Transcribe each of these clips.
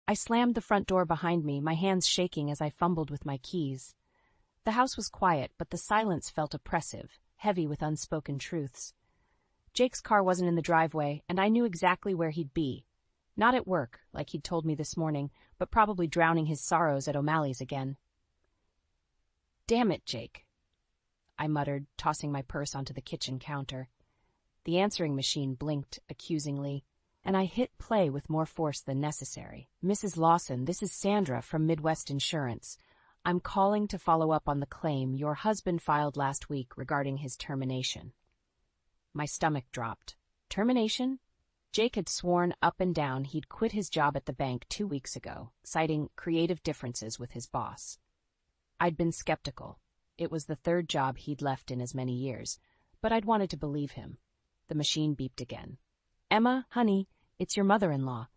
I slammed the front door behind me, my hands shaking as I fumbled with my keys. The house was quiet, but the silence felt oppressive, heavy with unspoken truths. Jake's car wasn't in the driveway, and I knew exactly where he'd be. Not at work, like he'd told me this morning, but probably drowning his sorrows at O'Malley's again. "Damn it, Jake," I muttered, tossing my purse onto the kitchen counter. The answering machine blinked accusingly, and I hit play with more force than necessary. "Mrs. Lawson, this is Sandra from Midwest Insurance. I'm calling to follow up on the claim your husband filed last week regarding his termination." My stomach dropped. Termination? Jake had sworn up and down he'd quit his job at the bank 2 weeks ago, citing creative differences with his boss. I'd been skeptical. It was the 3rd job he'd left in as many years, but I'd wanted to believe him. The machine beeped again. "Emma, honey, it's your mother-in-law.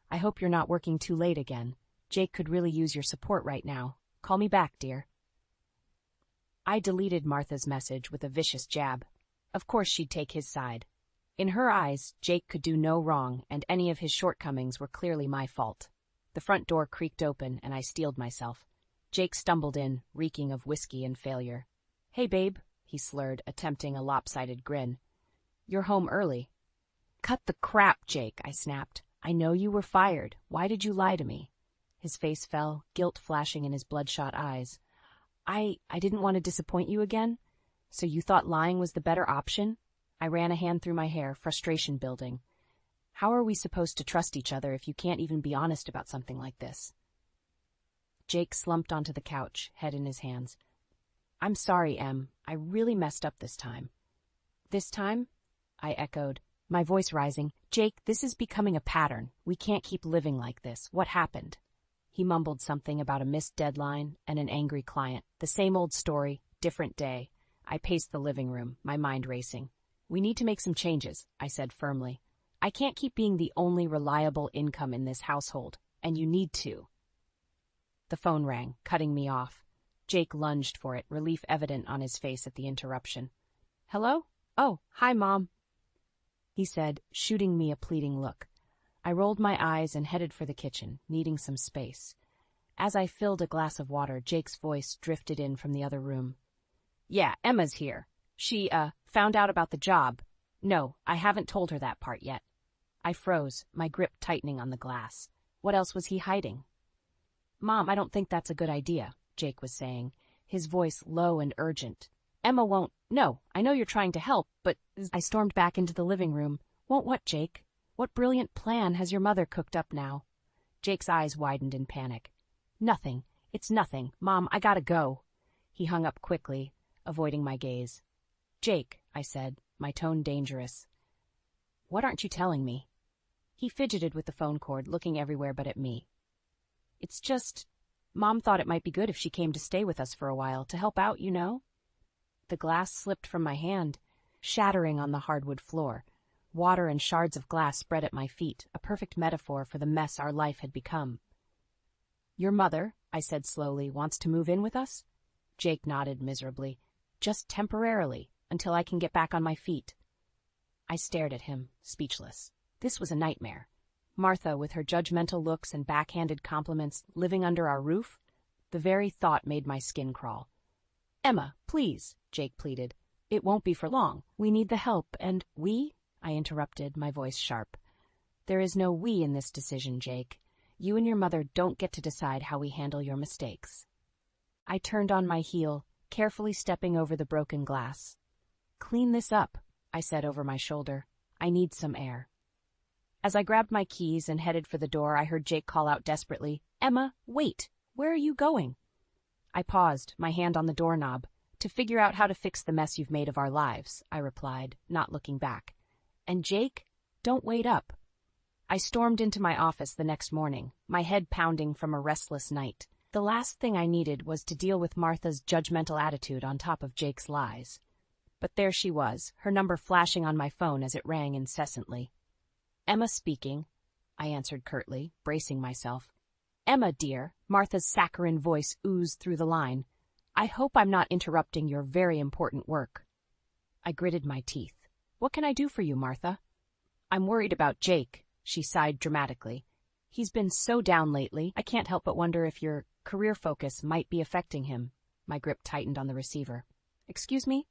I hope you're not working too late again. Jake could really use your support right now. Call me back, dear." I deleted Martha's message with a vicious jab. Of course she'd take his side. In her eyes, Jake could do no wrong, and any of his shortcomings were clearly my fault. The front door creaked open, and I steeled myself. Jake stumbled in, reeking of whiskey and failure. "Hey, babe," he slurred, attempting a lopsided grin. "You're home early." "Cut the crap, Jake," I snapped. "I know you were fired. Why did you lie to me?" His face fell, guilt flashing in his bloodshot eyes. I didn't want to disappoint you again? So you thought lying was the better option?" I ran a hand through my hair, frustration building. How are we supposed to trust each other if you can't even be honest about something like this? Jake slumped onto the couch, head in his hands. "I'm sorry, Em. I really messed up this time." "This time?" I echoed, my voice rising. "Jake, this is becoming a pattern. We can't keep living like this. What happened?" He mumbled something about a missed deadline and an angry client. The same old story, different day. I paced the living room, my mind racing. "We need to make some changes," I said firmly. "I can't keep being the only reliable income in this household, and you need to." The phone rang, cutting me off. Jake lunged for it, relief evident on his face at the interruption. "Hello? Oh, hi, Mom," he said, shooting me a pleading look. I rolled my eyes and headed for the kitchen, needing some space. As I filled a glass of water, Jake's voice drifted in from the other room. "Yeah, Emma's here. She, found out about the job. No, I haven't told her that part yet." I froze, my grip tightening on the glass. What else was he hiding? "Mom, I don't think that's a good idea," Jake was saying, his voice low and urgent. "Emma won't—" "No, I know you're trying to help, but—" I stormed back into the living room. "Won't what, Jake? What brilliant plan has your mother cooked up now?" Jake's eyes widened in panic. "Nothing. It's nothing. Mom, I gotta go." He hung up quickly, avoiding my gaze. "Jake," I said, my tone dangerous. "What aren't you telling me?" He fidgeted with the phone cord, looking everywhere but at me. "It's just, Mom thought it might be good if she came to stay with us for a while, to help out, you know?" The glass slipped from my hand, shattering on the hardwood floor. Water and shards of glass spread at my feet, a perfect metaphor for the mess our life had become. "Your mother," I said slowly, "wants to move in with us?" Jake nodded miserably. "Just temporarily, until I can get back on my feet." I stared at him, speechless. This was a nightmare. Martha, with her judgmental looks and backhanded compliments, living under our roof? The very thought made my skin crawl. "Emma, please," Jake pleaded. "It won't be for long. We need the help, and—" "We?" I interrupted, my voice sharp. "There is no we in this decision, Jake. You and your mother don't get to decide how we handle your mistakes." I turned on my heel, carefully stepping over the broken glass. "Clean this up," I said over my shoulder. "I need some air." As I grabbed my keys and headed for the door, I heard Jake call out desperately, "Emma, wait! Where are you going?" I paused, my hand on the doorknob. "To figure out how to fix the mess you've made of our lives," I replied, not looking back. "And Jake, don't wait up." I stormed into my office the next morning, my head pounding from a restless night. The last thing I needed was to deal with Martha's judgmental attitude on top of Jake's lies. But there she was, her number flashing on my phone as it rang incessantly. "Emma speaking," I answered curtly, bracing myself. "Emma, dear," Martha's saccharine voice oozed through the line. "I hope I'm not interrupting your very important work." I gritted my teeth. "What can I do for you, Martha?" "I'm worried about Jake," she sighed dramatically. He's been so down lately, I can't help but wonder if your career focus might be affecting him. My grip tightened on the receiver. Excuse me?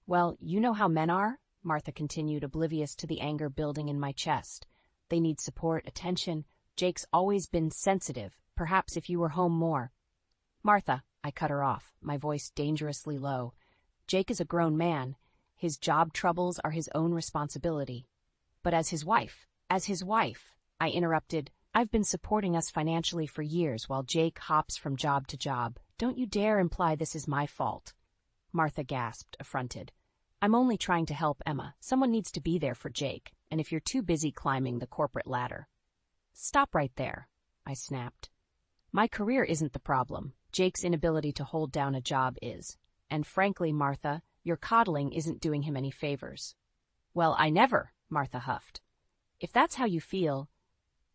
Well, you know how men are, Martha continued, oblivious to the anger building in my chest. They need support, attention. Jake's always been sensitive. Perhaps if you were home more. Martha, I cut her off, my voice dangerously low. Jake is a grown man. His job troubles are his own responsibility. But as his wife, I interrupted, I've been supporting us financially for years while Jake hops from job to job. Don't you dare imply this is my fault. Martha gasped, affronted. I'm only trying to help Emma. Someone needs to be there for Jake, and if you're too busy climbing the corporate ladder. Stop right there, I snapped. My career isn't the problem. Jake's inability to hold down a job is. And frankly, Martha, your coddling isn't doing him any favors. Well, I never, Martha huffed. If that's how you feel,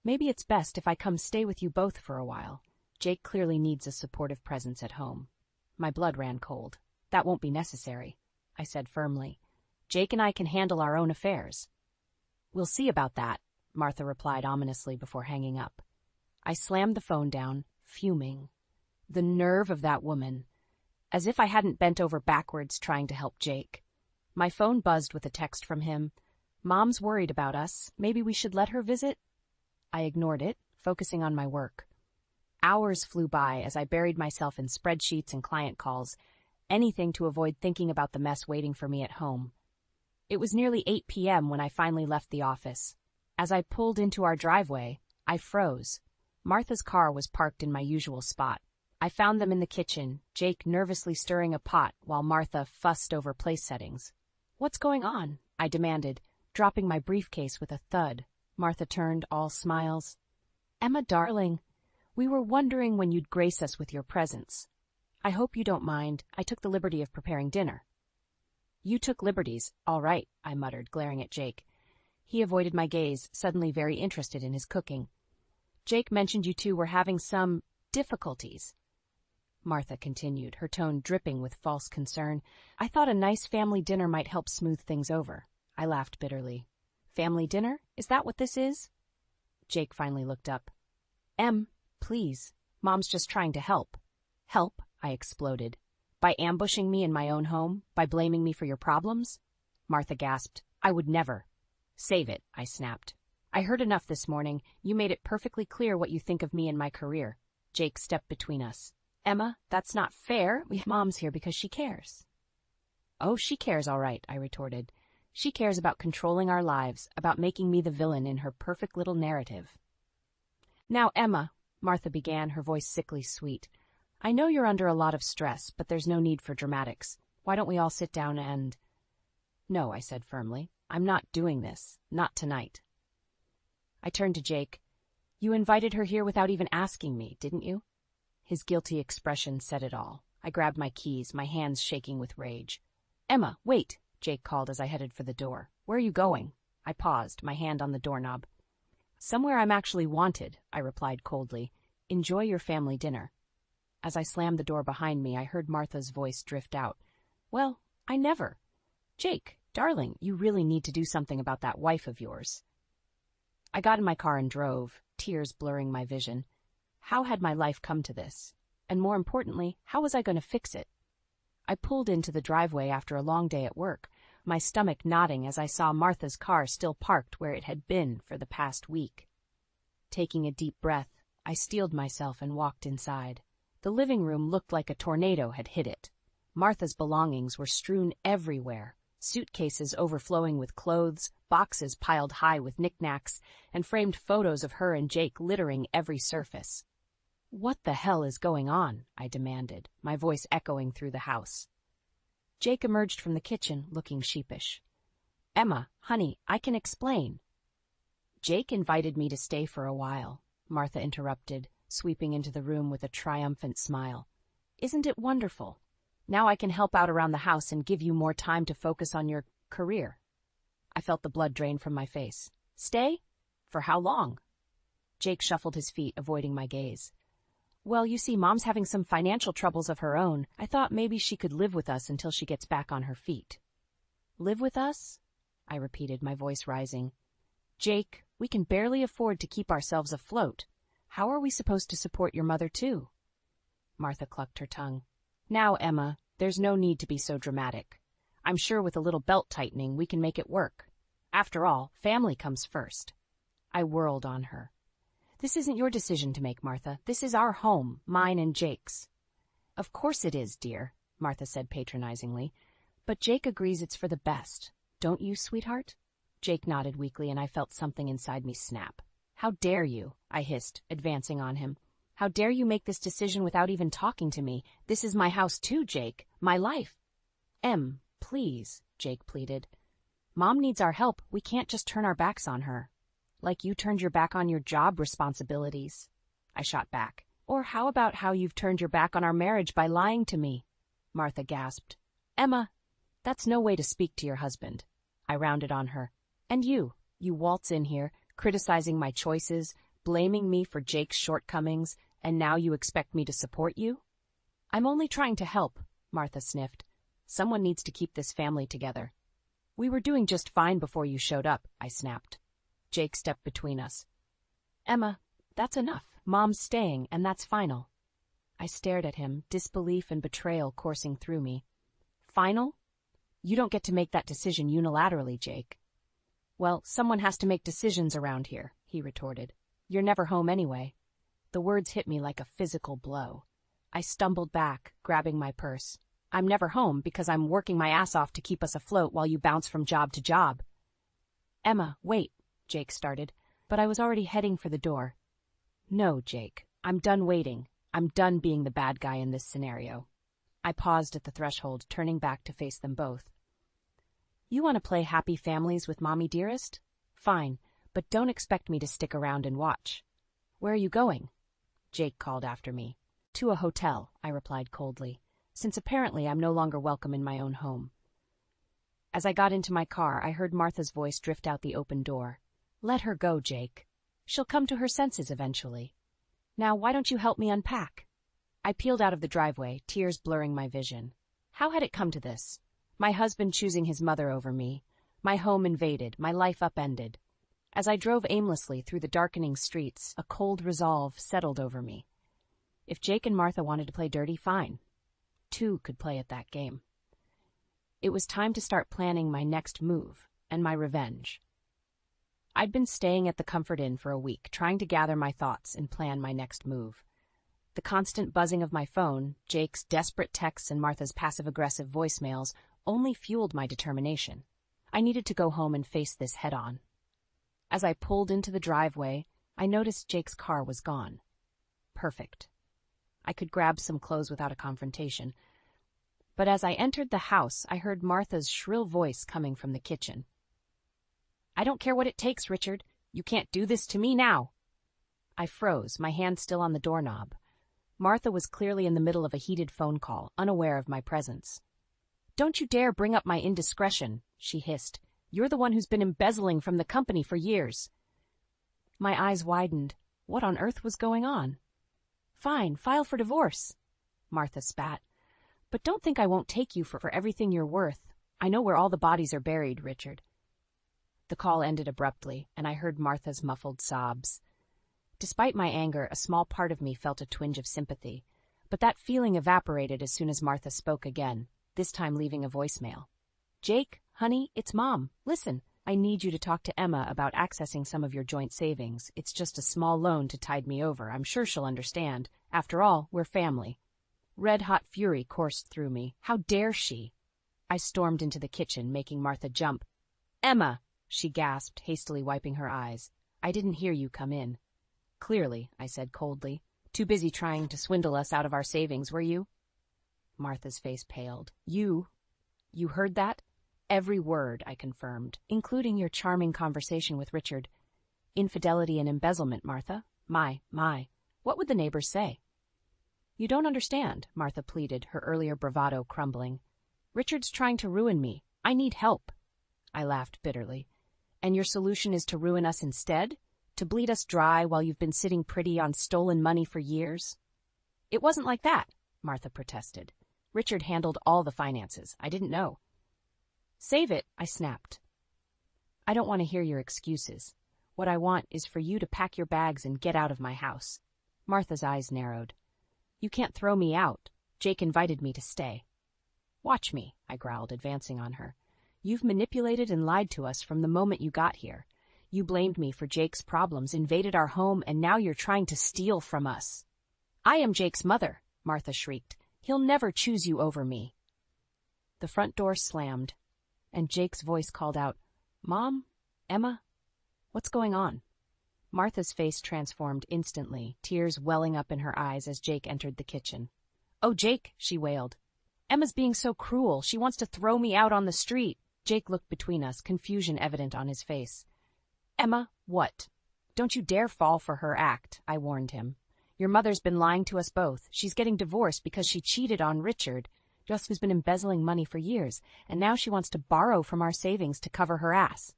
maybe it's best if I come stay with you both for a while. Jake clearly needs a supportive presence at home. My blood ran cold. That won't be necessary, I said firmly. Jake and I can handle our own affairs. We'll see about that, Martha replied ominously before hanging up. I slammed the phone down, fuming. The nerve of that woman. As if I hadn't bent over backwards trying to help Jake. My phone buzzed with a text from him. Mom's worried about us. Maybe we should let her visit? I ignored it, focusing on my work. Hours flew by as I buried myself in spreadsheets and client calls, anything to avoid thinking about the mess waiting for me at home. It was nearly 8 p.m. when I finally left the office. As I pulled into our driveway, I froze. Martha's car was parked in my usual spot. I found them in the kitchen, Jake nervously stirring a pot while Martha fussed over place settings. What's going on? I demanded, dropping my briefcase with a thud. Martha turned, all smiles. Emma, darling, we were wondering when you'd grace us with your presence. I hope you don't mind. I took the liberty of preparing dinner. You took liberties, all right, I muttered, glaring at Jake. He avoided my gaze, suddenly very interested in his cooking. Jake mentioned you two were having some difficulties. Martha continued, her tone dripping with false concern. I thought a nice family dinner might help smooth things over. I laughed bitterly. Family dinner? Is that what this is? Jake finally looked up. Please. Mom's just trying to help. Help? I exploded. By ambushing me in my own home? By blaming me for your problems? Martha gasped. I would never. Save it, I snapped. I heard enough this morning. You made it perfectly clear what you think of me and my career. Jake stepped between us. Emma, that's not fair. Mom's here because she cares. Oh, she cares all right, I retorted. She cares about controlling our lives, about making me the villain in her perfect little narrative. Now, Emma, Martha began, her voice sickly sweet. I know you're under a lot of stress, but there's no need for dramatics. Why don't we all sit down and... No, I said firmly. I'm not doing this. Not tonight. I turned to Jake. You invited her here without even asking me, didn't you? His guilty expression said it all. I grabbed my keys, my hands shaking with rage. Emma, wait, Jake called as I headed for the door. Where are you going? I paused, my hand on the doorknob. Somewhere I'm actually wanted, I replied coldly. Enjoy your family dinner. As I slammed the door behind me, I heard Martha's voice drift out. Well, I never. Jake, darling, you really need to do something about that wife of yours. I got in my car and drove, tears blurring my vision. How had my life come to this? And more importantly, how was I going to fix it? I pulled into the driveway after a long day at work, my stomach knotting as I saw Martha's car still parked where it had been for the past week. Taking a deep breath, I steeled myself and walked inside. The living room looked like a tornado had hit it. Martha's belongings were strewn everywhere, suitcases overflowing with clothes, boxes piled high with knickknacks, and framed photos of her and Jake littering every surface. What the hell is going on? I demanded, my voice echoing through the house. Jake emerged from the kitchen, looking sheepish. Emma, honey, I can explain. Jake invited me to stay for a while, Martha interrupted, sweeping into the room with a triumphant smile. Isn't it wonderful? Now I can help out around the house and give you more time to focus on your career. I felt the blood drain from my face. Stay? For how long? Jake shuffled his feet, avoiding my gaze. Well, you see, Mom's having some financial troubles of her own. I thought maybe she could live with us until she gets back on her feet. Live with us? I repeated, my voice rising. Jake, We can barely afford to keep ourselves afloat. How are we supposed to support your mother, too? Martha clucked her tongue. Now, Emma, there's no need to be so dramatic. I'm sure with a little belt-tightening we can make it work. After all, family comes first. I whirled on her. This isn't your decision to make, Martha. This is our home, mine and Jake's. Of course it is, dear, Martha said patronizingly. But Jake agrees it's for the best. Don't you, sweetheart? Jake nodded weakly, and I felt something inside me snap. How dare you? I hissed, advancing on him. How dare you make this decision without even talking to me? This is my house too, Jake. My life. Please, Jake pleaded. Mom needs our help. We can't just turn our backs on her. Like you turned your back on your job responsibilities. I shot back. Or how about how you've turned your back on our marriage by lying to me? Martha gasped. Emma, that's no way to speak to your husband. I rounded on her. And you waltz in here, criticizing my choices, blaming me for Jake's shortcomings, and now you expect me to support you? I'm only trying to help, Martha sniffed. Someone needs to keep this family together. We were doing just fine before you showed up, I snapped. Jake stepped between us. Emma, that's enough. Mom's staying, and that's final. I stared at him, disbelief and betrayal coursing through me. Final? You don't get to make that decision unilaterally, Jake. Well, someone has to make decisions around here, he retorted. You're never home anyway. The words hit me like a physical blow. I stumbled back, grabbing my purse. I'm never home because I'm working my ass off to keep us afloat while you bounce from job to job. Emma, wait, Jake started, but I was already heading for the door. No, Jake, I'm done waiting. I'm done being the bad guy in this scenario. I paused at the threshold, turning back to face them both. You want to play happy families with Mommy Dearest? Fine, but don't expect me to stick around and watch. Where are you going? Jake called after me. To a hotel, I replied coldly, since apparently I'm no longer welcome in my own home. As I got into my car, I heard Martha's voice drift out the open door. Let her go, Jake. She'll come to her senses eventually. Now, why don't you help me unpack? I peeled out of the driveway, tears blurring my vision. How had it come to this? My husband choosing his mother over me, my home invaded, my life upended. As I drove aimlessly through the darkening streets, a cold resolve settled over me. If Jake and Martha wanted to play dirty, fine. Two could play at that game. It was time to start planning my next move and my revenge. I'd been staying at the Comfort Inn for a week, trying to gather my thoughts and plan my next move. The constant buzzing of my phone, Jake's desperate texts and Martha's passive-aggressive voicemails only fueled my determination. I needed to go home and face this head-on. As I pulled into the driveway, I noticed Jake's car was gone. Perfect. I could grab some clothes without a confrontation. But as I entered the house, I heard Martha's shrill voice coming from the kitchen. I don't care what it takes, Richard. You can't do this to me now. I froze, my hand still on the doorknob. Martha was clearly in the middle of a heated phone call, unaware of my presence. Don't you dare bring up my indiscretion, she hissed. You're the one who's been embezzling from the company for years. My eyes widened. What on earth was going on? Fine, file for divorce, Martha spat. But don't think I won't take you for everything you're worth. I know where all the bodies are buried, Richard. The call ended abruptly, and I heard Martha's muffled sobs. Despite my anger, a small part of me felt a twinge of sympathy, but that feeling evaporated as soon as Martha spoke again, this time leaving a voicemail. Jake, honey, it's Mom. Listen, I need you to talk to Emma about accessing some of your joint savings. It's just a small loan to tide me over. I'm sure she'll understand. After all, we're family. Red-hot fury coursed through me. How dare she? I stormed into the kitchen, making Martha jump. Emma, she gasped, hastily wiping her eyes. I didn't hear you come in. Clearly, I said coldly. Too busy trying to swindle us out of our savings, were you? Martha's face paled. You heard that? Every word, I confirmed, including your charming conversation with Richard. Infidelity and embezzlement, Martha. My, what would the neighbors say? You don't understand, Martha pleaded, her earlier bravado crumbling. Richard's trying to ruin me. I need help. I laughed bitterly. And your solution is to ruin us instead? To bleed us dry while you've been sitting pretty on stolen money for years? It wasn't like that, Martha protested. Richard handled all the finances. I didn't know. Save it, I snapped. I don't want to hear your excuses. What I want is for you to pack your bags and get out of my house. Martha's eyes narrowed. You can't throw me out. Jake invited me to stay. Watch me, I growled, advancing on her. You've manipulated and lied to us from the moment you got here. You blamed me for Jake's problems, invaded our home, and now you're trying to steal from us. I am Jake's mother, Martha shrieked. He'll never choose you over me. The front door slammed, and Jake's voice called out, Mom? Emma? What's going on? Martha's face transformed instantly, tears welling up in her eyes as Jake entered the kitchen. Oh, Jake, she wailed. Emma's being so cruel. She wants to throw me out on the street. Jake looked between us, confusion evident on his face. Emma, what? Don't you dare fall for her act, I warned him. Your mother's been lying to us both. She's getting divorced because she cheated on Richard, just who's been embezzling money for years, and now she wants to borrow from our savings to cover her ass.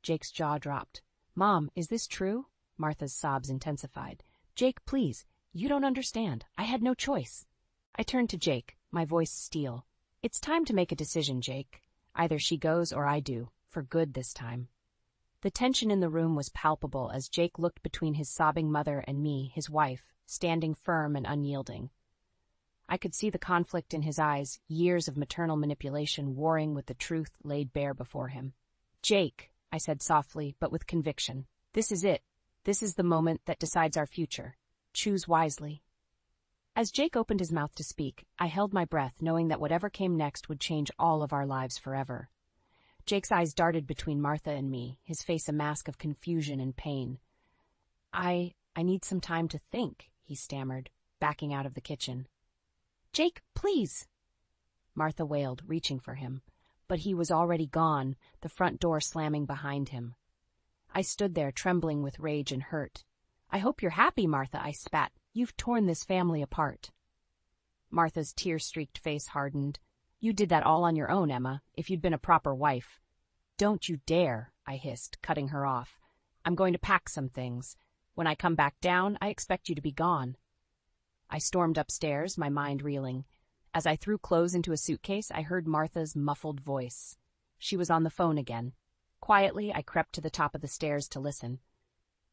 Jake's jaw dropped. Mom, is this true? Martha's sobs intensified. Jake, please, you don't understand. I had no choice. I turned to Jake, my voice steel. It's time to make a decision, Jake. Either she goes or I do, for good this time. The tension in the room was palpable as Jake looked between his sobbing mother and me, his wife, standing firm and unyielding. I could see the conflict in his eyes, years of maternal manipulation warring with the truth laid bare before him. Jake, I said softly, but with conviction. This is it. This is the moment that decides our future. Choose wisely. As Jake opened his mouth to speak, I held my breath, knowing that whatever came next would change all of our lives forever. Jake's eyes darted between Martha and me, his face a mask of confusion and pain. I need some time to think, he stammered, backing out of the kitchen. Jake, please! Martha wailed, reaching for him. But he was already gone, the front door slamming behind him. I stood there, trembling with rage and hurt. I hope you're happy, Martha, I spat. You've torn this family apart. Martha's tear-streaked face hardened. You did that all on your own, Emma, if you'd been a proper wife. Don't you dare, I hissed, cutting her off. I'm going to pack some things. When I come back down, I expect you to be gone. I stormed upstairs, my mind reeling. As I threw clothes into a suitcase, I heard Martha's muffled voice. She was on the phone again. Quietly, I crept to the top of the stairs to listen.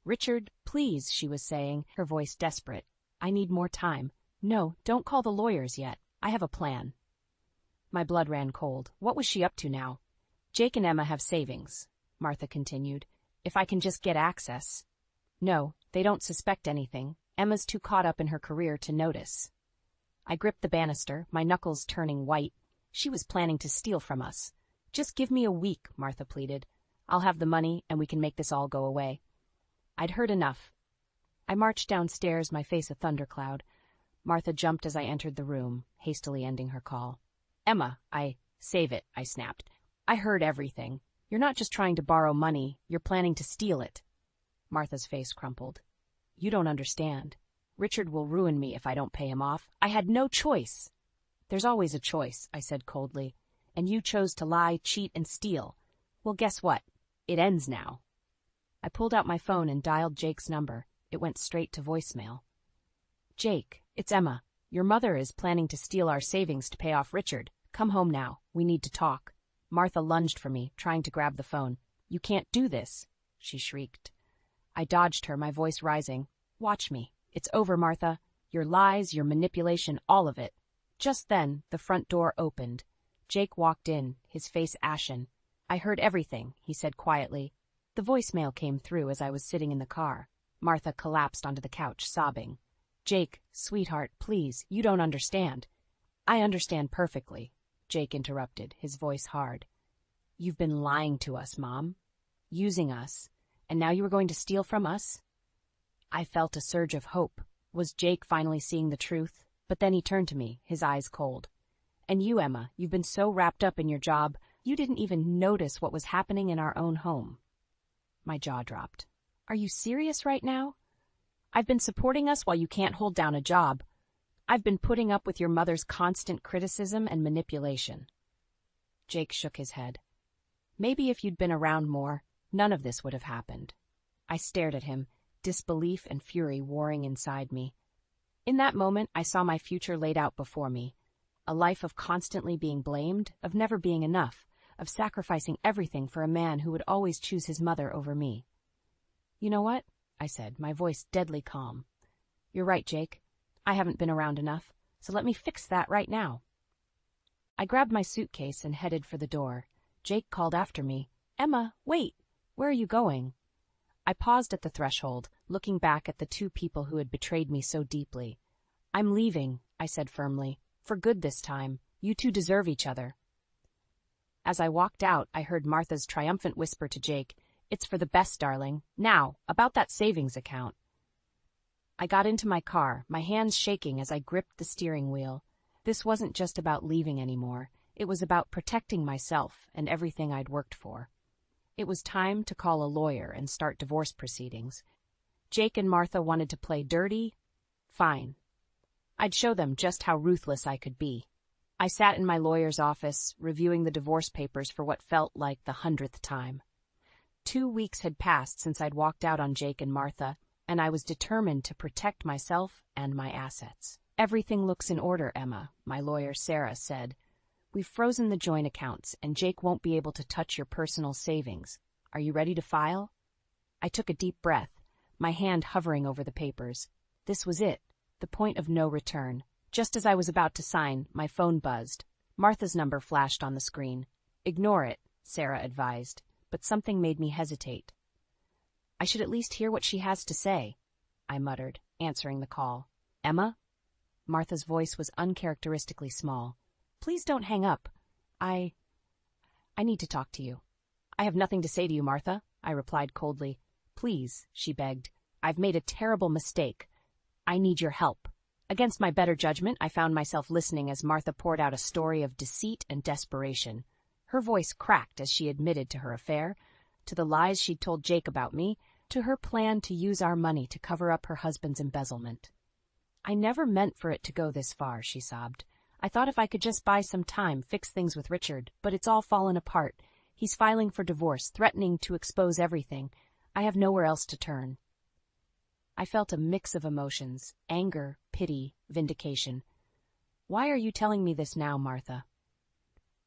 Richard, please, she was saying, her voice desperate. I need more time. No, don't call the lawyers yet. I have a plan. My blood ran cold. What was she up to now? Jake and Emma have savings, Martha continued. If I can just get access. No, they don't suspect anything. Emma's too caught up in her career to notice. I gripped the banister, my knuckles turning white. She was planning to steal from us. Just give me a week, Martha pleaded. I'll have the money, and we can make this all go away. I'd heard enough. I marched downstairs, my face a thundercloud. Martha jumped as I entered the room, hastily ending her call. Emma, save it, I snapped. I heard everything. You're not just trying to borrow money, you're planning to steal it. Martha's face crumpled. You don't understand. Richard will ruin me if I don't pay him off. I had no choice. There's always a choice, I said coldly. And you chose to lie, cheat, and steal. Well, guess what? It ends now. I pulled out my phone and dialed Jake's number. It went straight to voicemail. Jake, it's Emma. Your mother is planning to steal our savings to pay off Richard. Come home now. We need to talk. Martha lunged for me, trying to grab the phone. You can't do this, she shrieked. I dodged her, my voice rising. Watch me. It's over, Martha. Your lies, your manipulation, all of it. Just then, the front door opened. Jake walked in, his face ashen. I heard everything, he said quietly. The voicemail came through as I was sitting in the car. Martha collapsed onto the couch, sobbing. Jake, sweetheart, please, you don't understand. I understand perfectly, Jake interrupted, his voice hard. You've been lying to us, Mom. Using us. And now you are going to steal from us? I felt a surge of hope. Was Jake finally seeing the truth? But then he turned to me, his eyes cold. And you, Emma, you've been so wrapped up in your job, you didn't even notice what was happening in our own home. My jaw dropped. Are you serious right now? I've been supporting us while you can't hold down a job. I've been putting up with your mother's constant criticism and manipulation. Jake shook his head. Maybe if you'd been around more, none of this would have happened. I stared at him, disbelief and fury warring inside me. In that moment, I saw my future laid out before me. A life of constantly being blamed, of never being enough, of sacrificing everything for a man who would always choose his mother over me. You know what? I said, my voice deadly calm. You're right, Jake. I haven't been around enough, so let me fix that right now. I grabbed my suitcase and headed for the door. Jake called after me. Emma, wait! Where are you going? I paused at the threshold, looking back at the two people who had betrayed me so deeply. I'm leaving, I said firmly. For good this time. You two deserve each other. As I walked out, I heard Martha's triumphant whisper to Jake, It's for the best, darling. Now, about that savings account. I got into my car, my hands shaking as I gripped the steering wheel. This wasn't just about leaving anymore. It was about protecting myself and everything I'd worked for. It was time to call a lawyer and start divorce proceedings. Jake and Martha wanted to play dirty? Fine. I'd show them just how ruthless I could be. I sat in my lawyer's office, reviewing the divorce papers for what felt like the 100th time. 2 weeks had passed since I'd walked out on Jake and Martha, and I was determined to protect myself and my assets. Everything looks in order, Emma, my lawyer Sarah said. We've frozen the joint accounts, and Jake won't be able to touch your personal savings. Are you ready to file? I took a deep breath, my hand hovering over the papers. This was it, the point of no return. Just as I was about to sign, my phone buzzed. Martha's number flashed on the screen. Ignore it, Sarah advised, but something made me hesitate. I should at least hear what she has to say, I muttered, answering the call. Emma? Martha's voice was uncharacteristically small. Please don't hang up. I need to talk to you. I have nothing to say to you, Martha, I replied coldly. Please, she begged. I've made a terrible mistake. I need your help. Against my better judgment, I found myself listening as Martha poured out a story of deceit and desperation. Her voice cracked as she admitted to her affair, to the lies she'd told Jake about me, to her plan to use our money to cover up her husband's embezzlement. I never meant for it to go this far, she sobbed. I thought if I could just buy some time, fix things with Richard, but it's all fallen apart. He's filing for divorce, threatening to expose everything. I have nowhere else to turn. I felt a mix of emotions, anger, pity, vindication. Why are you telling me this now, Martha?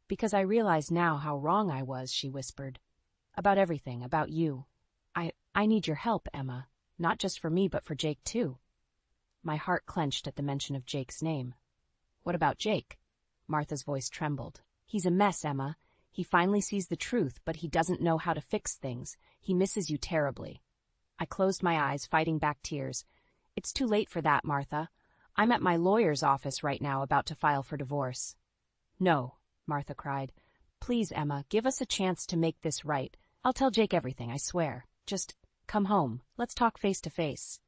Because I realize now how wrong I was, she whispered. About everything, about you. I need your help, Emma. Not just for me, but for Jake, too. My heart clenched at the mention of Jake's name. What about Jake? Martha's voice trembled. He's a mess, Emma. He finally sees the truth, but he doesn't know how to fix things. He misses you terribly. I closed my eyes, fighting back tears. It's too late for that, Martha. I'm at my lawyer's office right now, about to file for divorce. No, Martha cried. Please, Emma, give us a chance to make this right. I'll tell Jake everything, I swear. Just come home. Let's talk face to face.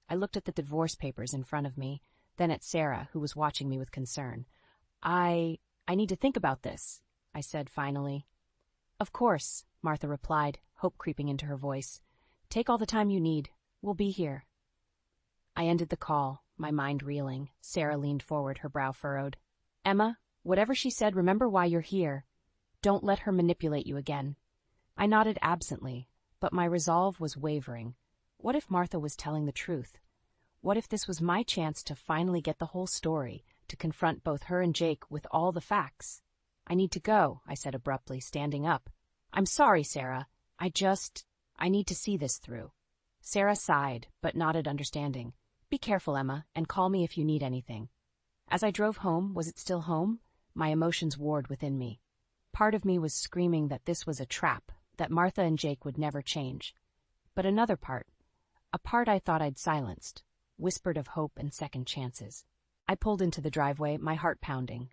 I looked at the divorce papers in front of me, then at Sarah, who was watching me with concern. I need to think about this, I said finally. Of course, Martha replied, hope creeping into her voice. Take all the time you need. We'll be here. I ended the call, my mind reeling. Sarah leaned forward, her brow furrowed. Emma, whatever she said, remember why you're here. Don't let her manipulate you again. I nodded absently, but my resolve was wavering. What if Martha was telling the truth? What if this was my chance to finally get the whole story, to confront both her and Jake with all the facts? I need to go, I said abruptly, standing up. I'm sorry, Sarah. I need to see this through. Sarah sighed, but nodded understanding. Be careful, Emma, and call me if you need anything. As I drove home, was it still home? My emotions warred within me. Part of me was screaming that this was a trap, that Martha and Jake would never change. But another part, a part I thought I'd silenced, whispered of hope and second chances. I pulled into the driveway, my heart pounding.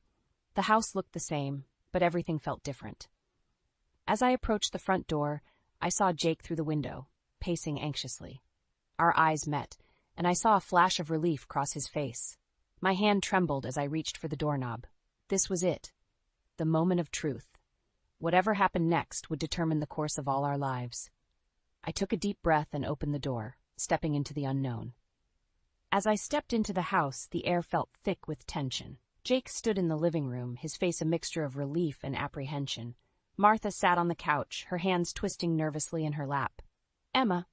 The house looked the same, but everything felt different. As I approached the front door, I saw Jake through the window, pacing anxiously. Our eyes met, and I saw a flash of relief cross his face. My hand trembled as I reached for the doorknob. This was it, the moment of truth. Whatever happened next would determine the course of all our lives. I took a deep breath and opened the door, stepping into the unknown. As I stepped into the house, the air felt thick with tension. Jake stood in the living room, his face a mixture of relief and apprehension. Martha sat on the couch, her hands twisting nervously in her lap. Emma,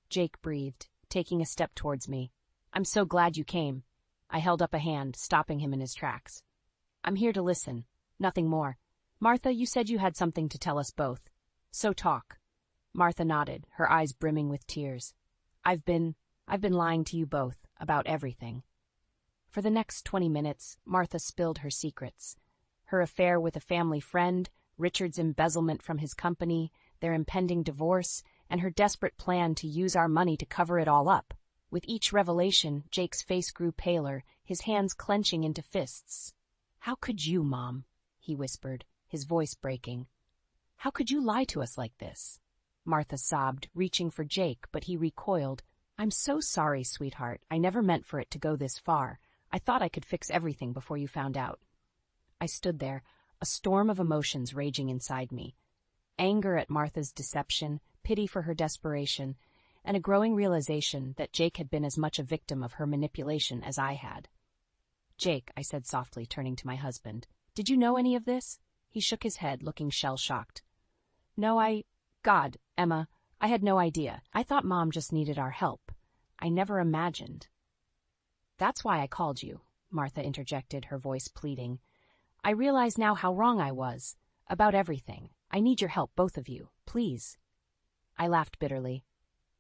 Jake breathed, taking a step towards me. I'm so glad you came. I held up a hand, stopping him in his tracks. I'm here to listen, nothing more. Martha, you said you had something to tell us both. So talk. Martha nodded, her eyes brimming with tears. I've been lying to you both about everything. For the next 20 minutes, Martha spilled her secrets. Her affair with a family friend, Richard's embezzlement from his company, their impending divorce, and her desperate plan to use our money to cover it all up. With each revelation, Jake's face grew paler, his hands clenching into fists. "How could you, Mom?" he whispered, his voice breaking. "How could you lie to us like this?" Martha sobbed, reaching for Jake, but he recoiled. "I'm so sorry, sweetheart. I never meant for it to go this far. I thought I could fix everything before you found out." I stood there, a storm of emotions raging inside me. Anger at Martha's deception, pity for her desperation, and a growing realization that Jake had been as much a victim of her manipulation as I had. "Jake," I said softly, turning to my husband, "did you know any of this?" He shook his head, looking shell-shocked. "No, God, Emma, I had no idea. I thought Mom just needed our help. I never imagined." "That's why I called you," Martha interjected, her voice pleading. "I realize now how wrong I was. About everything. I need your help, both of you. Please." I laughed bitterly.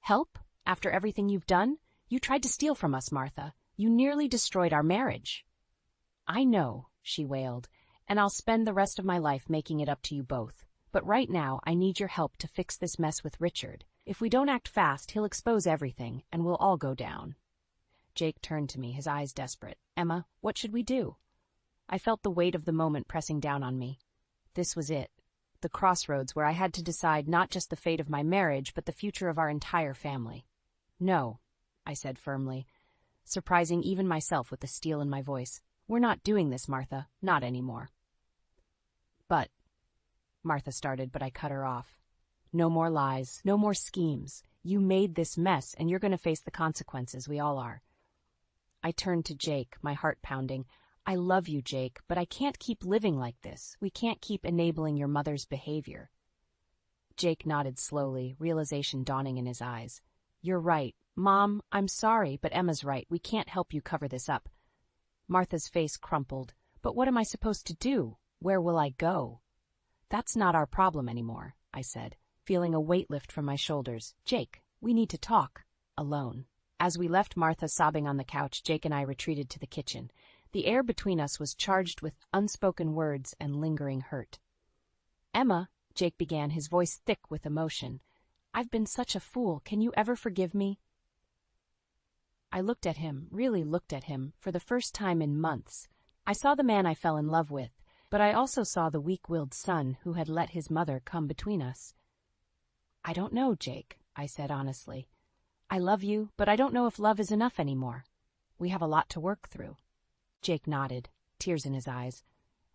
"Help? After everything you've done? You tried to steal from us, Martha. You nearly destroyed our marriage." "I know," she wailed, "and I'll spend the rest of my life making it up to you both. But right now, I need your help to fix this mess with Richard. If we don't act fast, he'll expose everything, and we'll all go down." Jake turned to me, his eyes desperate. "Emma, what should we do?" I felt the weight of the moment pressing down on me. This was it. The crossroads where I had to decide not just the fate of my marriage, but the future of our entire family. "No," I said firmly, surprising even myself with the steel in my voice. "We're not doing this, Martha. Not anymore." "But," Martha started, but I cut her off. "No more lies, no more schemes. You made this mess, and you're going to face the consequences. We all are." I turned to Jake, my heart pounding. "I love you, Jake, but I can't keep living like this. We can't keep enabling your mother's behavior." Jake nodded slowly, realization dawning in his eyes. "You're right. Mom, I'm sorry, but Emma's right. We can't help you cover this up." Martha's face crumpled. "But what am I supposed to do? Where will I go?" "That's not our problem anymore," I said, feeling a weight lift from my shoulders. "Jake, we need to talk. Alone." As we left Martha sobbing on the couch, Jake and I retreated to the kitchen. The air between us was charged with unspoken words and lingering hurt. "Emma," Jake began, his voice thick with emotion, "I've been such a fool. Can you ever forgive me?" I looked at him, really looked at him, for the first time in months. I saw the man I fell in love with, but I also saw the weak-willed son who had let his mother come between us. "I don't know, Jake," I said honestly. "I love you, but I don't know if love is enough anymore. We have a lot to work through." Jake nodded, tears in his eyes.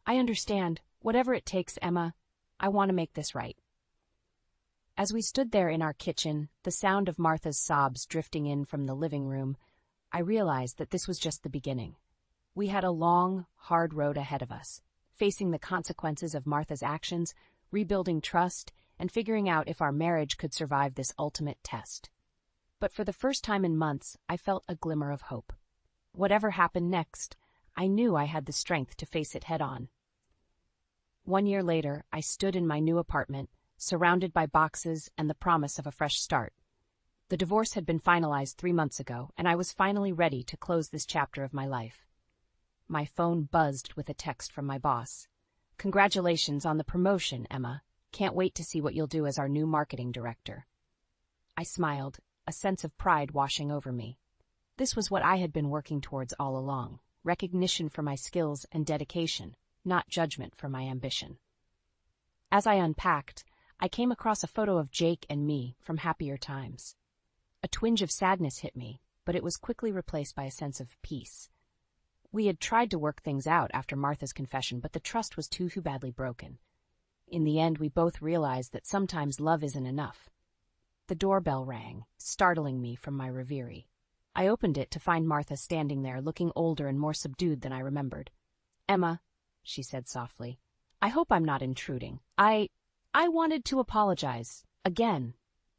"I understand. Whatever it takes, Emma. I want to make this right." As we stood there in our kitchen, the sound of Martha's sobs drifting in from the living room, I realized that this was just the beginning. We had a long, hard road ahead of us, facing the consequences of Martha's actions, rebuilding trust, and figuring out if our marriage could survive this ultimate test. But for the first time in months, I felt a glimmer of hope. Whatever happened next, I knew I had the strength to face it head-on. 1 year later, I stood in my new apartment, surrounded by boxes and the promise of a fresh start. The divorce had been finalized 3 months ago, and I was finally ready to close this chapter of my life. My phone buzzed with a text from my boss. "Congratulations on the promotion, Emma. Can't wait to see what you'll do as our new marketing director." I smiled, a sense of pride washing over me. This was what I had been working towards all along. Recognition for my skills and dedication, not judgment for my ambition. As I unpacked, I came across a photo of Jake and me from happier times. A twinge of sadness hit me, but it was quickly replaced by a sense of peace. We had tried to work things out after Martha's confession, but the trust was too badly broken. In the end, we both realized that sometimes love isn't enough. The doorbell rang, startling me from my reverie. I opened it to find Martha standing there, looking older and more subdued than I remembered. "Emma," she said softly, "I hope I'm not intruding. I wanted to apologize, again,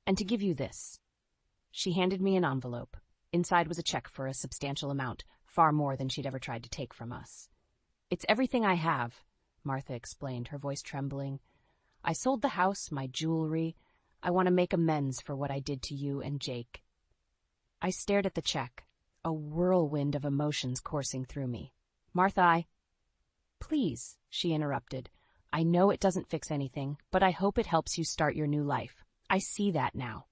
and to give you this." She handed me an envelope. Inside was a check for a substantial amount, far more than she'd ever tried to take from us. "It's everything I have," Martha explained, her voice trembling. "I sold the house, my jewelry. I want to make amends for what I did to you and Jake." I stared at the check, a whirlwind of emotions coursing through me. "Martha, Please," she interrupted. "I know it doesn't fix anything, but I hope it helps you start your new life. I see that now."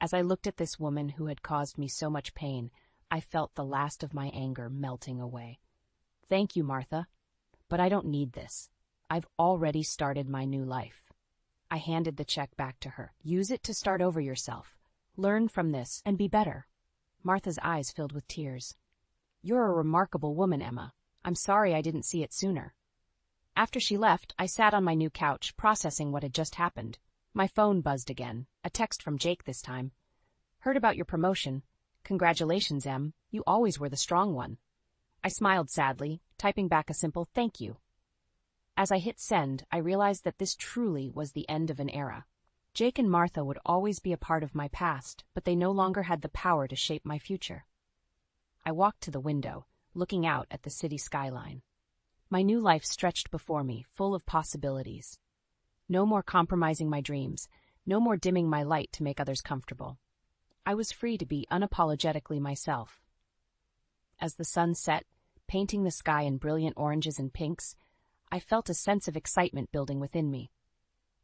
As I looked at this woman who had caused me so much pain, I felt the last of my anger melting away. "Thank you, Martha, but I don't need this. I've already started my new life." I handed the check back to her. "Use it to start over yourself. Learn from this and be better." Martha's eyes filled with tears. "You're a remarkable woman, Emma. I'm sorry I didn't see it sooner." After she left, I sat on my new couch, processing what had just happened. My phone buzzed again, a text from Jake this time. "Heard about your promotion. Congratulations, Em. You always were the strong one." I smiled sadly, typing back a simple "thank you." As I hit send, I realized that this truly was the end of an era. Jake and Martha would always be a part of my past, but they no longer had the power to shape my future. I walked to the window, looking out at the city skyline. My new life stretched before me, full of possibilities. No more compromising my dreams, no more dimming my light to make others comfortable. I was free to be unapologetically myself. As the sun set, painting the sky in brilliant oranges and pinks, I felt a sense of excitement building within me.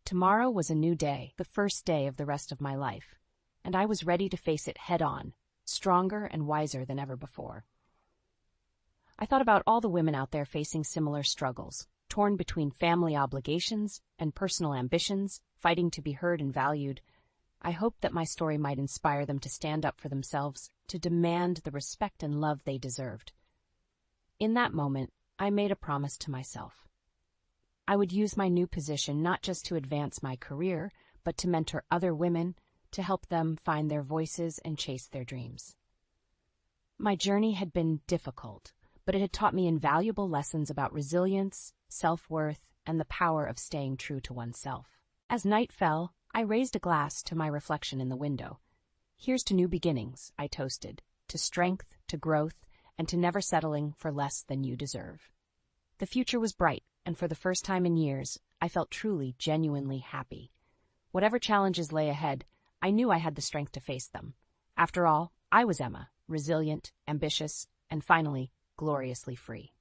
Tomorrow was a new day, the first day of the rest of my life, and I was ready to face it head-on, stronger and wiser than ever before. I thought about all the women out there facing similar struggles, torn between family obligations and personal ambitions, fighting to be heard and valued. I hoped that my story might inspire them to stand up for themselves, to demand the respect and love they deserved. In that moment, I made a promise to myself. I would use my new position not just to advance my career, but to mentor other women, to help them find their voices and chase their dreams. My journey had been difficult, but it had taught me invaluable lessons about resilience, self-worth, and the power of staying true to oneself. As night fell, I raised a glass to my reflection in the window. "Here's to new beginnings," I toasted, "to strength, to growth, and to never settling for less than you deserve." The future was bright, and for the first time in years, I felt truly, genuinely happy. Whatever challenges lay ahead, I knew I had the strength to face them. After all, I was Emma, resilient, ambitious, and finally, gloriously free.